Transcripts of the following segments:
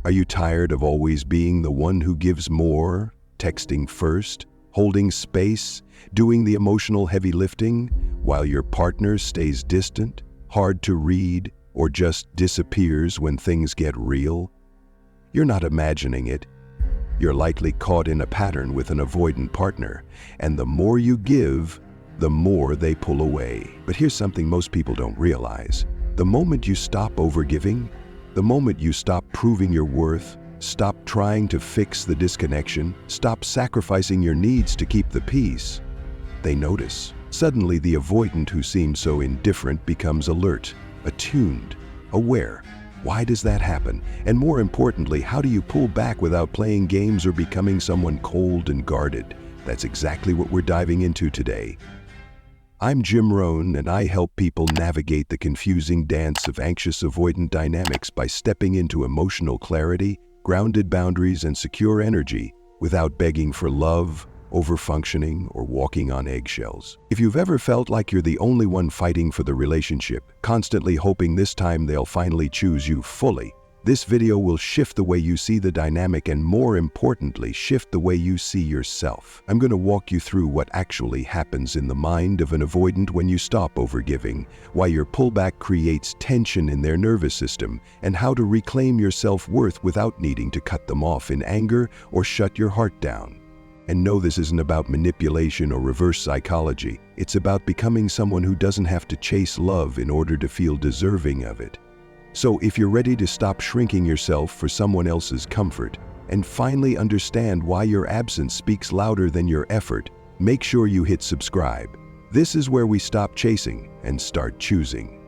Are you tired of always being the one who gives more, texting first, holding space, doing the emotional heavy lifting, while your partner stays distant, hard to read, or just disappears when things get real? You're not imagining it. You're likely caught in a pattern with an avoidant partner, and the more you give, the more they pull away. But here's something most people don't realize. The moment you stop overgiving, the moment you stop proving your worth, stop trying to fix the disconnection, stop sacrificing your needs to keep the peace, they notice. Suddenly, the avoidant who seemed so indifferent becomes alert, attuned, aware. Why does that happen? And more importantly, how do you pull back without playing games or becoming someone cold and guarded? That's exactly what we're diving into today. I'm Jim Rohn, and I help people navigate the confusing dance of anxious-avoidant dynamics by stepping into emotional clarity, grounded boundaries, and secure energy without begging for love, overfunctioning, or walking on eggshells. If you've ever felt like you're the only one fighting for the relationship, constantly hoping this time they'll finally choose you fully, this video will shift the way you see the dynamic and, more importantly, shift the way you see yourself. I'm going to walk you through what actually happens in the mind of an avoidant when you stop overgiving, why your pullback creates tension in their nervous system, and how to reclaim your self-worth without needing to cut them off in anger or shut your heart down. And no, this isn't about manipulation or reverse psychology. It's about becoming someone who doesn't have to chase love in order to feel deserving of it. So if you're ready to stop shrinking yourself for someone else's comfort and finally understand why your absence speaks louder than your effort, make sure you hit subscribe. This is where we stop chasing and start choosing.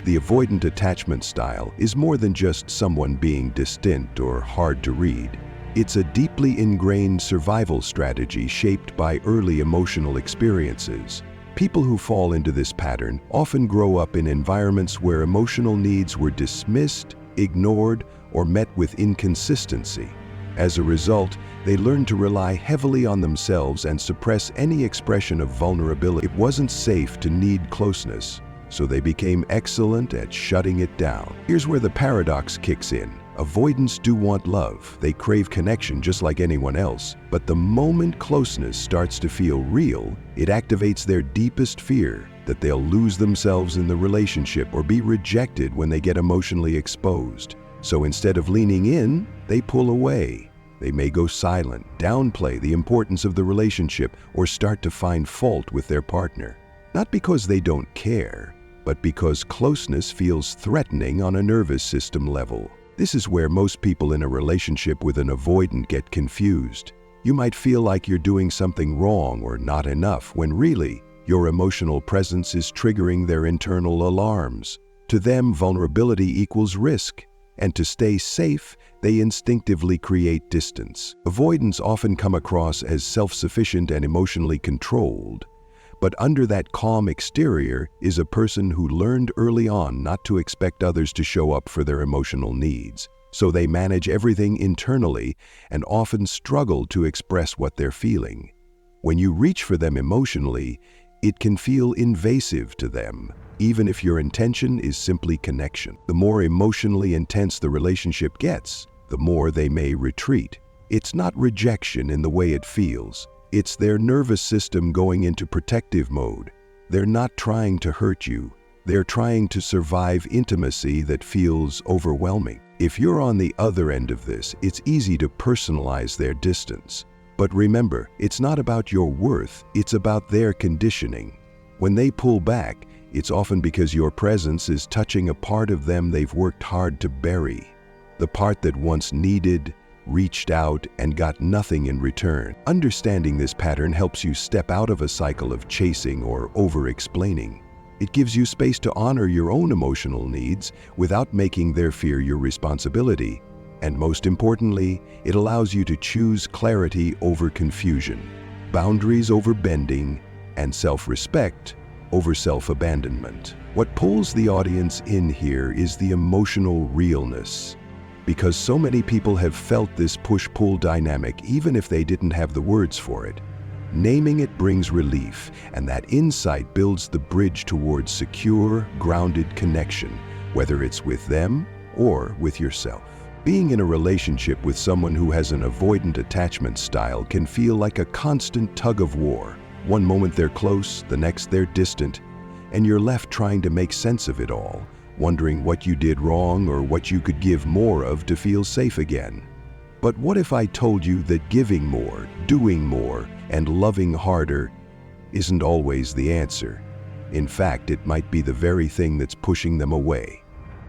The avoidant attachment style is more than just someone being distant or hard to read. It's a deeply ingrained survival strategy shaped by early emotional experiences. People who fall into this pattern often grow up in environments where emotional needs were dismissed, ignored, or met with inconsistency. As a result, they learn to rely heavily on themselves and suppress any expression of vulnerability. It wasn't safe to need closeness, so they became excellent at shutting it down. Here's where the paradox kicks in. Avoidants do want love. They crave connection just like anyone else. But the moment closeness starts to feel real, it activates their deepest fear that they'll lose themselves in the relationship or be rejected when they get emotionally exposed. So instead of leaning in, they pull away. They may go silent, downplay the importance of the relationship, or start to find fault with their partner. Not because they don't care, but because closeness feels threatening on a nervous system level. This is where most people in a relationship with an avoidant get confused. You might feel like you're doing something wrong or not enough, when really, your emotional presence is triggering their internal alarms. To them, vulnerability equals risk, and to stay safe, they instinctively create distance. Avoidants often come across as self-sufficient and emotionally controlled. But under that calm exterior is a person who learned early on not to expect others to show up for their emotional needs. So they manage everything internally and often struggle to express what they're feeling. When you reach for them emotionally, it can feel invasive to them, even if your intention is simply connection. The more emotionally intense the relationship gets, the more they may retreat. It's not rejection in the way it feels. It's their nervous system going into protective mode. They're not trying to hurt you. They're trying to survive intimacy that feels overwhelming. If you're on the other end of this, it's easy to personalize their distance. But remember, it's not about your worth, it's about their conditioning. When they pull back, it's often because your presence is touching a part of them they've worked hard to bury. The part that once needed, reached out, and got nothing in return. Understanding this pattern helps you step out of a cycle of chasing or over-explaining. It gives you space to honor your own emotional needs without making their fear your responsibility. And most importantly, it allows you to choose clarity over confusion, boundaries over bending, and self-respect over self-abandonment. What pulls the audience in here is the emotional realness. Because so many people have felt this push-pull dynamic even if they didn't have the words for it. Naming it brings relief, and that insight builds the bridge towards secure, grounded connection, whether it's with them or with yourself. Being in a relationship with someone who has an avoidant attachment style can feel like a constant tug of war. One moment they're close, the next they're distant, and you're left trying to make sense of it all, wondering what you did wrong or what you could give more of to feel safe again. But what if I told you that giving more, doing more, and loving harder isn't always the answer? In fact, it might be the very thing that's pushing them away.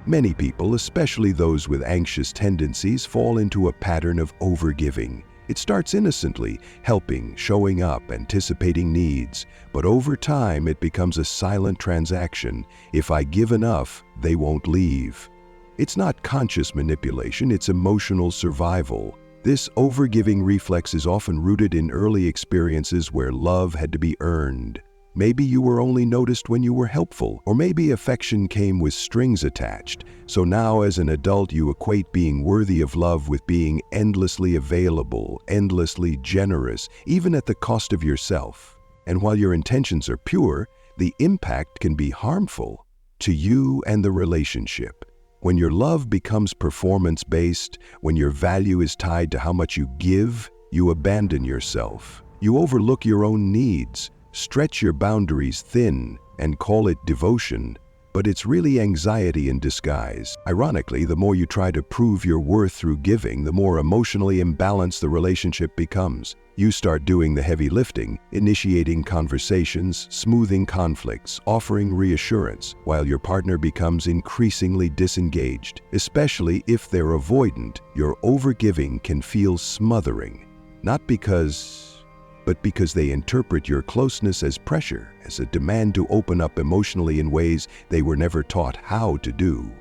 Many people, especially those with anxious tendencies, fall into a pattern of overgiving. It starts innocently, helping, showing up, anticipating needs, but over time it becomes a silent transaction. If I give enough, they won't leave. It's not conscious manipulation, it's emotional survival. This overgiving reflex is often rooted in early experiences where love had to be earned. Maybe you were only noticed when you were helpful, or maybe affection came with strings attached. So now as an adult you equate being worthy of love with being endlessly available, endlessly generous, even at the cost of yourself. And while your intentions are pure, the impact can be harmful to you and the relationship. When your love becomes performance-based, when your value is tied to how much you give, you abandon yourself. You overlook your own needs, stretch your boundaries thin, and call it devotion, but it's really anxiety in disguise. Ironically, the more you try to prove your worth through giving, the more emotionally imbalanced the relationship becomes. You start doing the heavy lifting, initiating conversations, smoothing conflicts, offering reassurance, while your partner becomes increasingly disengaged. Especially if they're avoidant, your overgiving can feel smothering, but because they interpret your closeness as pressure, as a demand to open up emotionally in ways they were never taught how to do.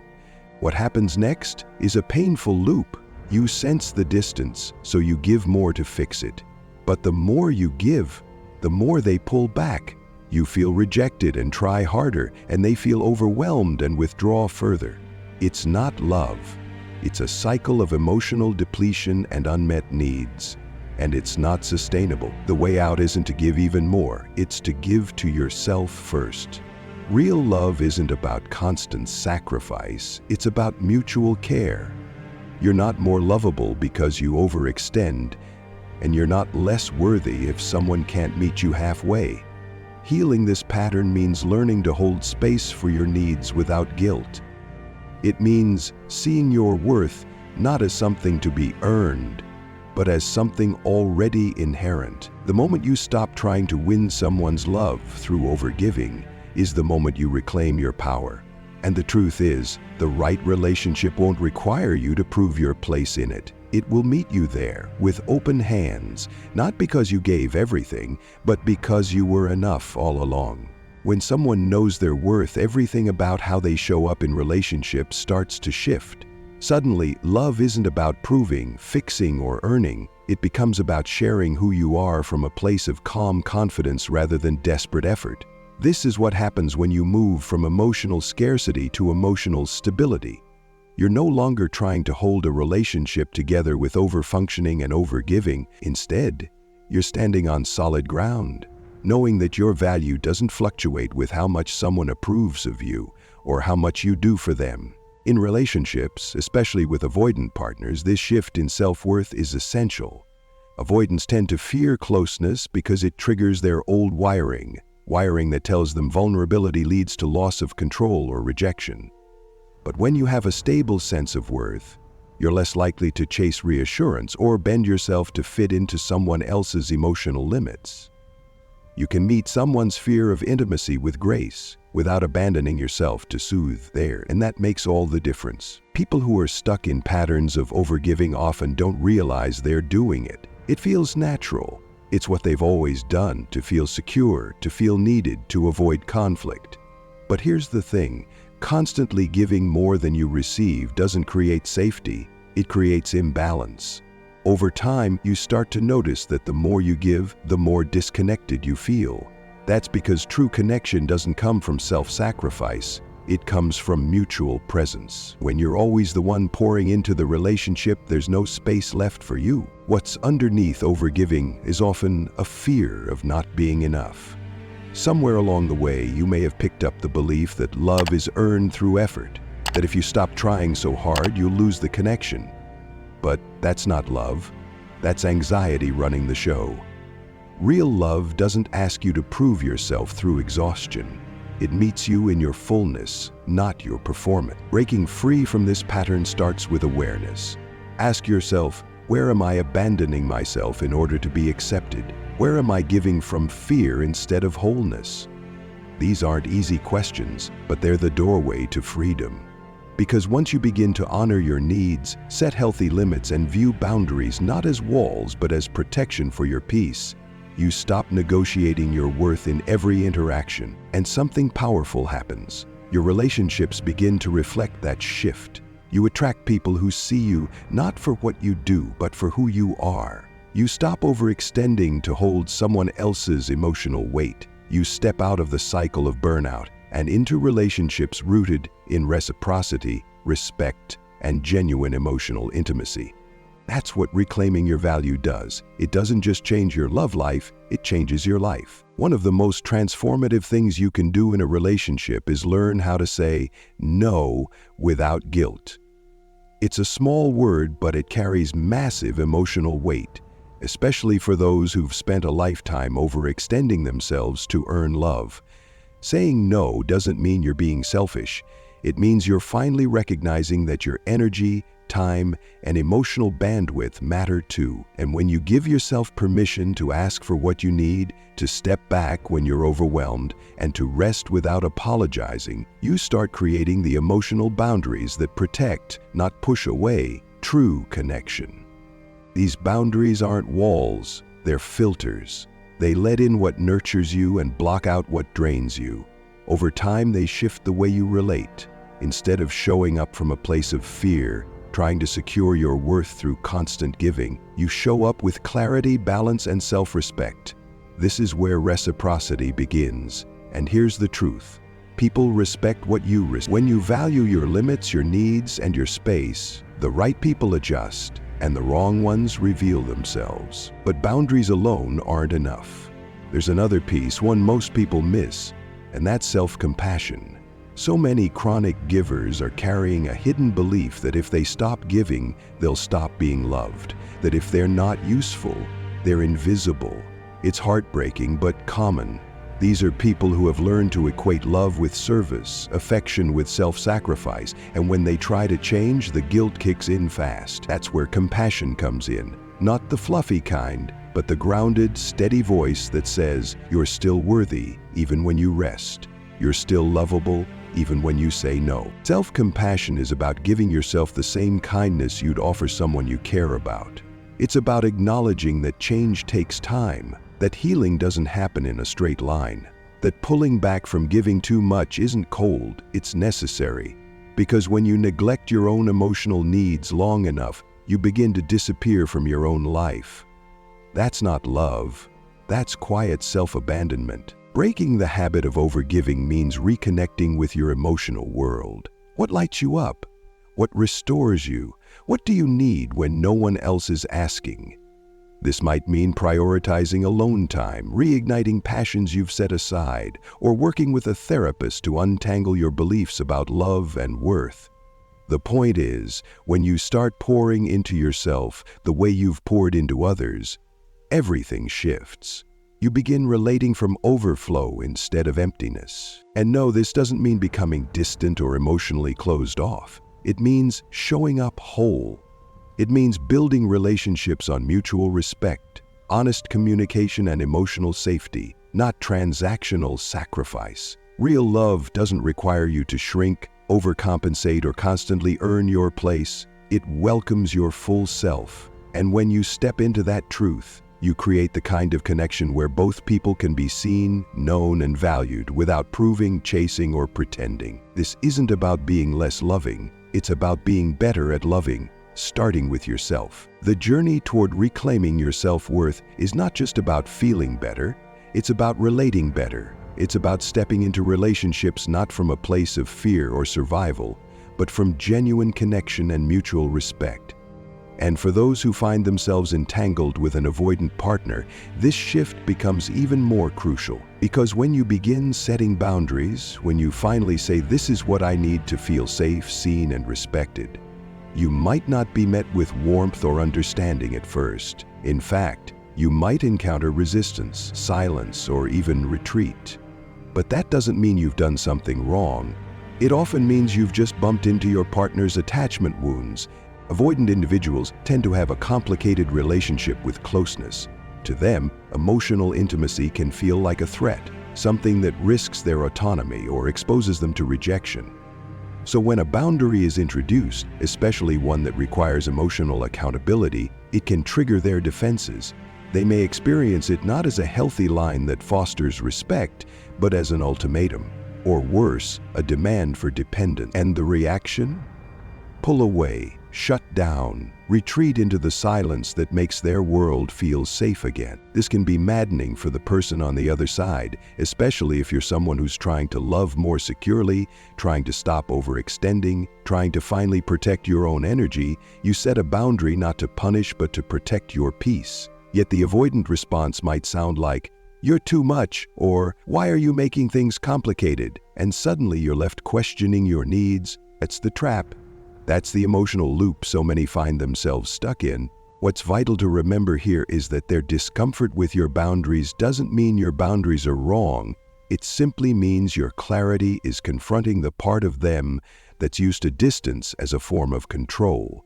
What happens next is a painful loop. You sense the distance, so you give more to fix it. But the more you give, the more they pull back. You feel rejected and try harder, and they feel overwhelmed and withdraw further. It's not love. It's a cycle of emotional depletion and unmet needs. And it's not sustainable. The way out isn't to give even more, it's to give to yourself first. Real love isn't about constant sacrifice, it's about mutual care. You're not more lovable because you overextend, and you're not less worthy if someone can't meet you halfway. Healing this pattern means learning to hold space for your needs without guilt. It means seeing your worth not as something to be earned, but as something already inherent. The moment you stop trying to win someone's love through overgiving is the moment you reclaim your power. And the truth is, the right relationship won't require you to prove your place in it. It will meet you there with open hands, not because you gave everything, but because you were enough all along. When someone knows their worth, everything about how they show up in relationships starts to shift. Suddenly, love isn't about proving, fixing, or earning. It becomes about sharing who you are from a place of calm confidence rather than desperate effort. This is what happens when you move from emotional scarcity to emotional stability. You're no longer trying to hold a relationship together with overfunctioning and overgiving. Instead, you're standing on solid ground, knowing that your value doesn't fluctuate with how much someone approves of you or how much you do for them. In relationships, especially with avoidant partners, this shift in self-worth is essential. Avoidants tend to fear closeness because it triggers their old wiring that tells them vulnerability leads to loss of control or rejection. But when you have a stable sense of worth, you're less likely to chase reassurance or bend yourself to fit into someone else's emotional limits. You can meet someone's fear of intimacy with grace, without abandoning yourself to soothe theirs, and that makes all the difference. People who are stuck in patterns of overgiving often don't realize they're doing it. It feels natural. It's what they've always done, to feel secure, to feel needed, to avoid conflict. But here's the thing, constantly giving more than you receive doesn't create safety, it creates imbalance. Over time, you start to notice that the more you give, the more disconnected you feel. That's because true connection doesn't come from self-sacrifice, it comes from mutual presence. When you're always the one pouring into the relationship, there's no space left for you. What's underneath overgiving is often a fear of not being enough. Somewhere along the way, you may have picked up the belief that love is earned through effort, that if you stop trying so hard, you'll lose the connection. But that's not love. That's anxiety running the show. Real love doesn't ask you to prove yourself through exhaustion. It meets you in your fullness, not your performance. Breaking free from this pattern starts with awareness. Ask yourself, where am I abandoning myself in order to be accepted? Where am I giving from fear instead of wholeness? These aren't easy questions, but they're the doorway to freedom. Because once you begin to honor your needs, set healthy limits, and view boundaries not as walls but as protection for your peace, you stop negotiating your worth in every interaction, and something powerful happens. Your relationships begin to reflect that shift. You attract people who see you not for what you do, but for who you are. You stop overextending to hold someone else's emotional weight. You step out of the cycle of burnout and into relationships rooted in reciprocity, respect, and genuine emotional intimacy. That's what reclaiming your value does. It doesn't just change your love life, it changes your life. One of the most transformative things you can do in a relationship is learn how to say no without guilt. It's a small word, but it carries massive emotional weight, especially for those who've spent a lifetime overextending themselves to earn love. Saying no doesn't mean you're being selfish. It means you're finally recognizing that your energy, time, and emotional bandwidth matter too. And when you give yourself permission to ask for what you need, to step back when you're overwhelmed, and to rest without apologizing, you start creating the emotional boundaries that protect, not push away, true connection. These boundaries aren't walls, they're filters. They let in what nurtures you and block out what drains you. Over time, they shift the way you relate. Instead of showing up from a place of fear, trying to secure your worth through constant giving, you show up with clarity, balance, and self-respect. This is where reciprocity begins. And here's the truth. People respect what you respect. When you value your limits, your needs, and your space, the right people adjust, and the wrong ones reveal themselves. But boundaries alone aren't enough. There's another piece, one most people miss, and that's self-compassion. So many chronic givers are carrying a hidden belief that if they stop giving, they'll stop being loved, that if they're not useful, they're invisible. It's heartbreaking but common. These are people who have learned to equate love with service, affection with self-sacrifice, and when they try to change, the guilt kicks in fast. That's where compassion comes in. Not the fluffy kind, but the grounded, steady voice that says, you're still worthy, even when you rest. You're still lovable, even when you say no. Self-compassion is about giving yourself the same kindness you'd offer someone you care about. It's about acknowledging that change takes time, that healing doesn't happen in a straight line, that pulling back from giving too much isn't cold, it's necessary. Because when you neglect your own emotional needs long enough, you begin to disappear from your own life. That's not love, that's quiet self-abandonment. Breaking the habit of overgiving means reconnecting with your emotional world. What lights you up? What restores you? What do you need when no one else is asking? This might mean prioritizing alone time, reigniting passions you've set aside, or working with a therapist to untangle your beliefs about love and worth. The point is, when you start pouring into yourself the way you've poured into others, everything shifts. You begin relating from overflow instead of emptiness. And no, this doesn't mean becoming distant or emotionally closed off. It means showing up whole. It means building relationships on mutual respect, honest communication, and emotional safety, not transactional sacrifice. Real love doesn't require you to shrink, overcompensate, or constantly earn your place. It welcomes your full self. And when you step into that truth, you create the kind of connection where both people can be seen, known, and valued without proving, chasing, or pretending. This isn't about being less loving, it's about being better at loving, starting with yourself. The journey toward reclaiming your self-worth is not just about feeling better, it's about relating better. It's about stepping into relationships not from a place of fear or survival, but from genuine connection and mutual respect. And for those who find themselves entangled with an avoidant partner, this shift becomes even more crucial. Because when you begin setting boundaries, when you finally say, "This is what I need to feel safe, seen, and respected," you might not be met with warmth or understanding at first. In fact, you might encounter resistance, silence, or even retreat. But that doesn't mean you've done something wrong. It often means you've just bumped into your partner's attachment wounds. Avoidant individuals tend to have a complicated relationship with closeness. To them, emotional intimacy can feel like a threat, something that risks their autonomy or exposes them to rejection. So when a boundary is introduced, especially one that requires emotional accountability, it can trigger their defenses. They may experience it not as a healthy line that fosters respect, but as an ultimatum, or worse, a demand for dependence. And the reaction? Pull away, shut down, retreat into the silence that makes their world feel safe again. This can be maddening for the person on the other side, especially if you're someone who's trying to love more securely, trying to stop overextending, trying to finally protect your own energy. You set a boundary not to punish but to protect your peace. Yet the avoidant response might sound like, "You're too much," or "Why are you making things complicated?" And suddenly you're left questioning your needs. That's the trap. That's the emotional loop so many find themselves stuck in. What's vital to remember here is that their discomfort with your boundaries doesn't mean your boundaries are wrong. It simply means your clarity is confronting the part of them that's used to distance as a form of control.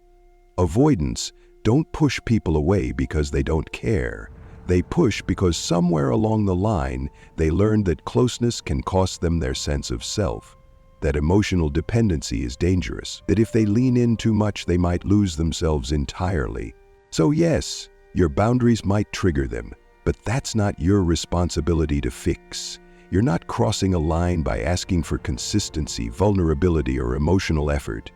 Avoidants don't push people away because they don't care. They push because somewhere along the line, they learned that closeness can cost them their sense of self. That emotional dependency is dangerous, that if they lean in too much, they might lose themselves entirely. So yes, your boundaries might trigger them, but that's not your responsibility to fix. You're not crossing a line by asking for consistency, vulnerability, or emotional effort.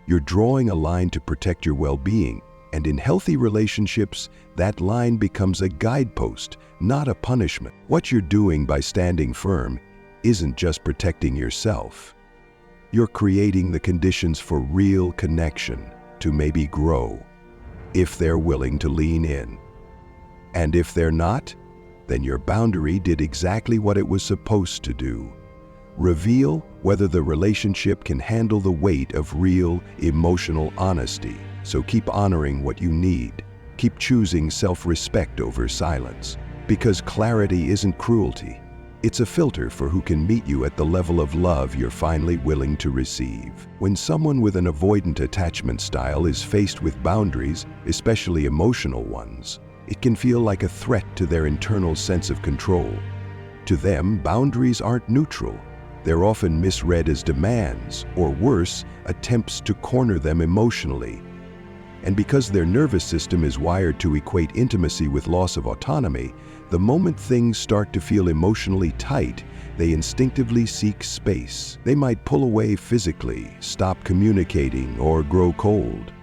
You're drawing a line to protect your well-being, and in healthy relationships, that line becomes a guidepost, not a punishment. What you're doing by standing firm isn't just protecting yourself. You're creating the conditions for real connection to maybe grow, if they're willing to lean in. And if they're not, then your boundary did exactly what it was supposed to do. Reveal whether the relationship can handle the weight of real emotional honesty. So keep honoring what you need. Keep choosing self-respect over silence. Because clarity isn't cruelty. It's a filter for who can meet you at the level of love you're finally willing to receive. When someone with an avoidant attachment style is faced with boundaries, especially emotional ones, it can feel like a threat to their internal sense of control. To them, boundaries aren't neutral. They're often misread as demands, or worse, attempts to corner them emotionally. And because their nervous system is wired to equate intimacy with loss of autonomy, the moment things start to feel emotionally tight, they instinctively seek space. They might pull away physically, stop communicating, or grow cold.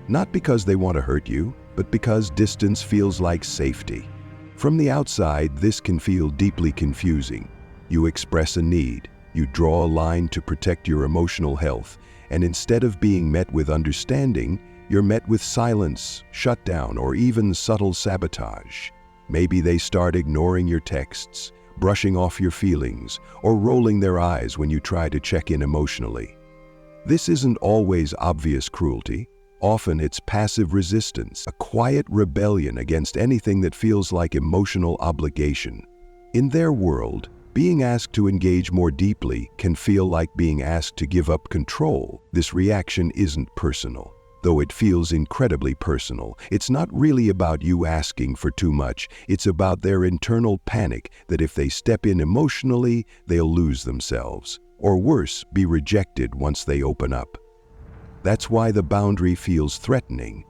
Not because they want to hurt you, but because distance feels like safety. From the outside, this can feel deeply confusing. You express a need, you draw a line to protect your emotional health, and instead of being met with understanding, you're met with silence, shutdown, or even subtle sabotage. Maybe they start ignoring your texts, brushing off your feelings, or rolling their eyes when you try to check in emotionally. This isn't always obvious cruelty. Often it's passive resistance, a quiet rebellion against anything that feels like emotional obligation. In their world, being asked to engage more deeply can feel like being asked to give up control. This reaction isn't personal. Though it feels incredibly personal, it's not really about you asking for too much. It's about their internal panic that if they step in emotionally, they'll lose themselves. Or worse, be rejected once they open up. That's why the boundary feels threatening.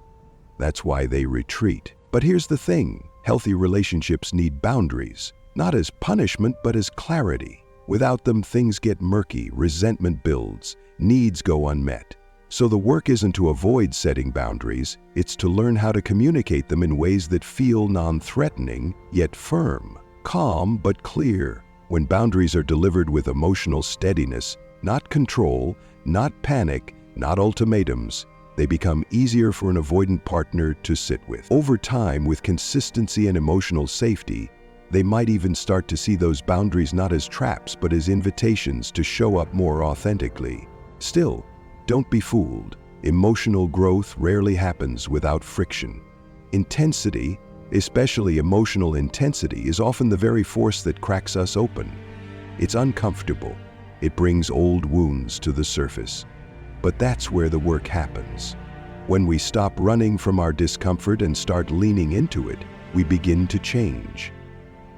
That's why they retreat. But here's the thing, healthy relationships need boundaries, not as punishment, but as clarity. Without them, things get murky, resentment builds, needs go unmet. So the work isn't to avoid setting boundaries, it's to learn how to communicate them in ways that feel non-threatening, yet firm, calm but clear. When boundaries are delivered with emotional steadiness, not control, not panic, not ultimatums, They become easier for an avoidant partner to sit with. Over time, with consistency and emotional safety, they might even start to see those boundaries not as traps but as invitations to show up more authentically. Still, don't be fooled. Emotional growth rarely happens without friction. Intensity, especially emotional intensity, is often the very force that cracks us open. It's uncomfortable. It brings old wounds to the surface. But that's where the work happens. When we stop running from our discomfort and start leaning into it, we begin to change.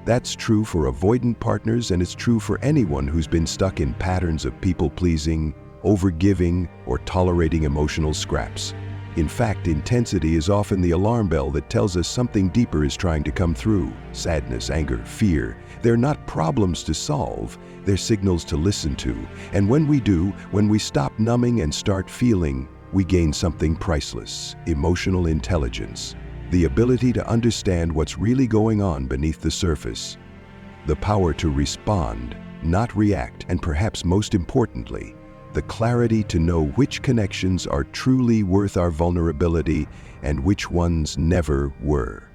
That's true for avoidant partners, and it's true for anyone who's been stuck in patterns of people-pleasing, overgiving, or tolerating emotional scraps. In fact, intensity is often the alarm bell that tells us something deeper is trying to come through. Sadness, anger, fear. They're not problems to solve, they're signals to listen to. And when we do, when we stop numbing and start feeling, we gain something priceless: emotional intelligence. The ability to understand what's really going on beneath the surface. The power to respond, not react, and perhaps most importantly, the clarity to know which connections are truly worth our vulnerability and which ones never were.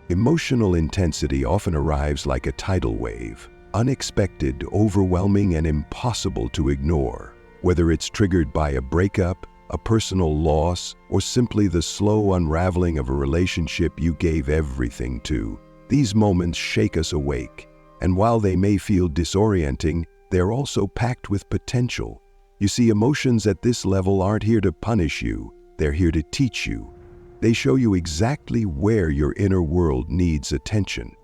Emotional intensity often arrives like a tidal wave, unexpected, overwhelming, and impossible to ignore. Whether it's triggered by a breakup, a personal loss, or simply the slow unraveling of a relationship you gave everything to, these moments shake us awake. And while they may feel disorienting, they're also packed with potential. You see, emotions at this level aren't here to punish you, they're here to teach you. They show you exactly where your inner world needs attention.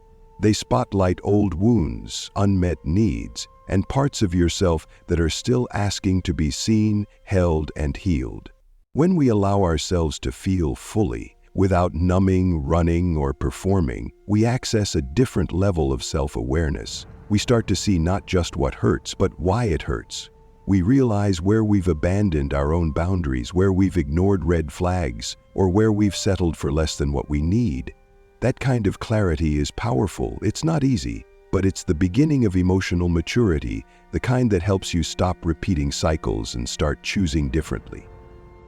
They spotlight old wounds, unmet needs, and parts of yourself that are still asking to be seen, held, and healed. When we allow ourselves to feel fully, without numbing, running, or performing, we access a different level of self-awareness. We start to see not just what hurts, but why it hurts. We realize where we've abandoned our own boundaries, where we've ignored red flags, or where we've settled for less than what we need. That kind of clarity is powerful. It's not easy, but it's the beginning of emotional maturity, the kind that helps you stop repeating cycles and start choosing differently.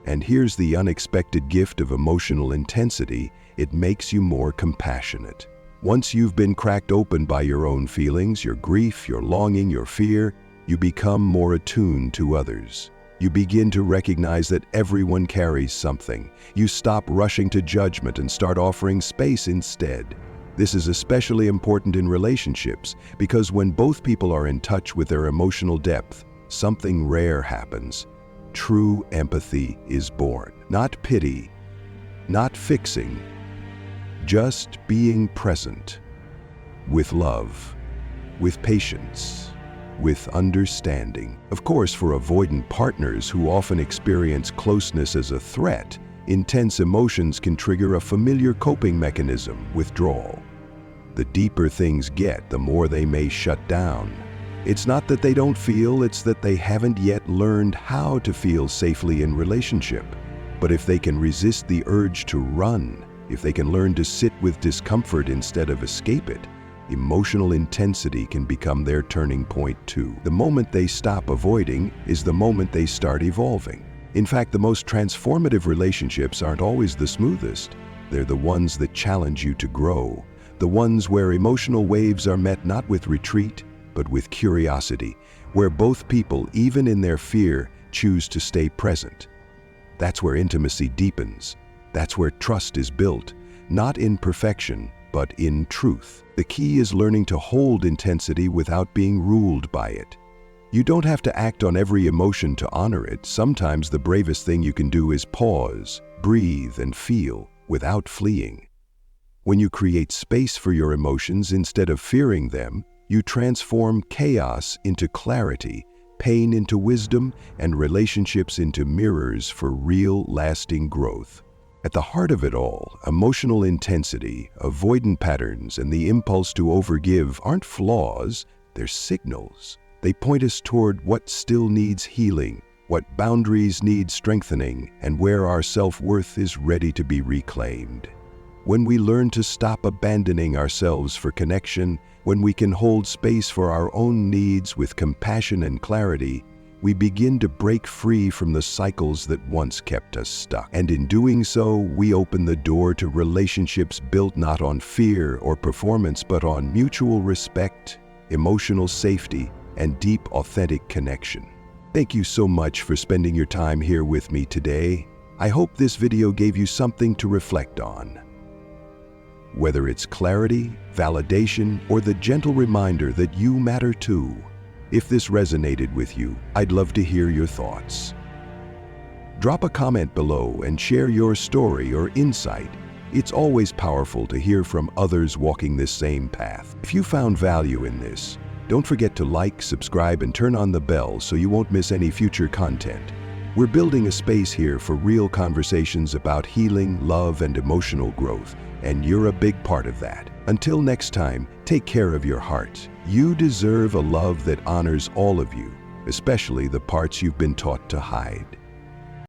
And here's the unexpected gift of emotional intensity: it makes you more compassionate. Once you've been cracked open by your own feelings, your grief, your longing, your fear, you become more attuned to others. You begin to recognize that everyone carries something. You stop rushing to judgment and start offering space instead. This is especially important in relationships, because when both people are in touch with their emotional depth, something rare happens. True empathy is born. Not pity, not fixing, just being present. With love, with patience, with understanding. Of course, for avoidant partners who often experience closeness as a threat, intense emotions can trigger a familiar coping mechanism: withdrawal. The deeper things get, the more they may shut down. It's not that they don't feel, it's that they haven't yet learned how to feel safely in relationship. But if they can resist the urge to run, if they can learn to sit with discomfort instead of escape it, emotional intensity can become their turning point too. The moment they stop avoiding is the moment they start evolving. In fact, the most transformative relationships aren't always the smoothest. They're the ones that challenge you to grow. The ones where emotional waves are met not with retreat, but with curiosity, where both people, even in their fear, choose to stay present. That's where intimacy deepens. That's where trust is built, not in perfection, but in truth. The key is learning to hold intensity without being ruled by it. You don't have to act on every emotion to honor it. Sometimes the bravest thing you can do is pause, breathe, and feel without fleeing. When you create space for your emotions instead of fearing them, you transform chaos into clarity, pain into wisdom, and relationships into mirrors for real, lasting growth. At the heart of it all, emotional intensity, avoidant patterns, and the impulse to overgive aren't flaws, they're signals. They point us toward what still needs healing, what boundaries need strengthening, and where our self-worth is ready to be reclaimed. When we learn to stop abandoning ourselves for connection, when we can hold space for our own needs with compassion and clarity, we begin to break free from the cycles that once kept us stuck. And in doing so, we open the door to relationships built not on fear or performance, but on mutual respect, emotional safety, and deep, authentic connection. Thank you so much for spending your time here with me today. I hope this video gave you something to reflect on. Whether it's clarity, validation, or the gentle reminder that you matter too. If this resonated with you, I'd love to hear your thoughts. Drop a comment below and share your story or insight. It's always powerful to hear from others walking this same path. If you found value in this, don't forget to like, subscribe, and turn on the bell so you won't miss any future content. We're building a space here for real conversations about healing, love, and emotional growth, and you're a big part of that. Until next time, take care of your heart. You deserve a love that honors all of you, especially the parts you've been taught to hide.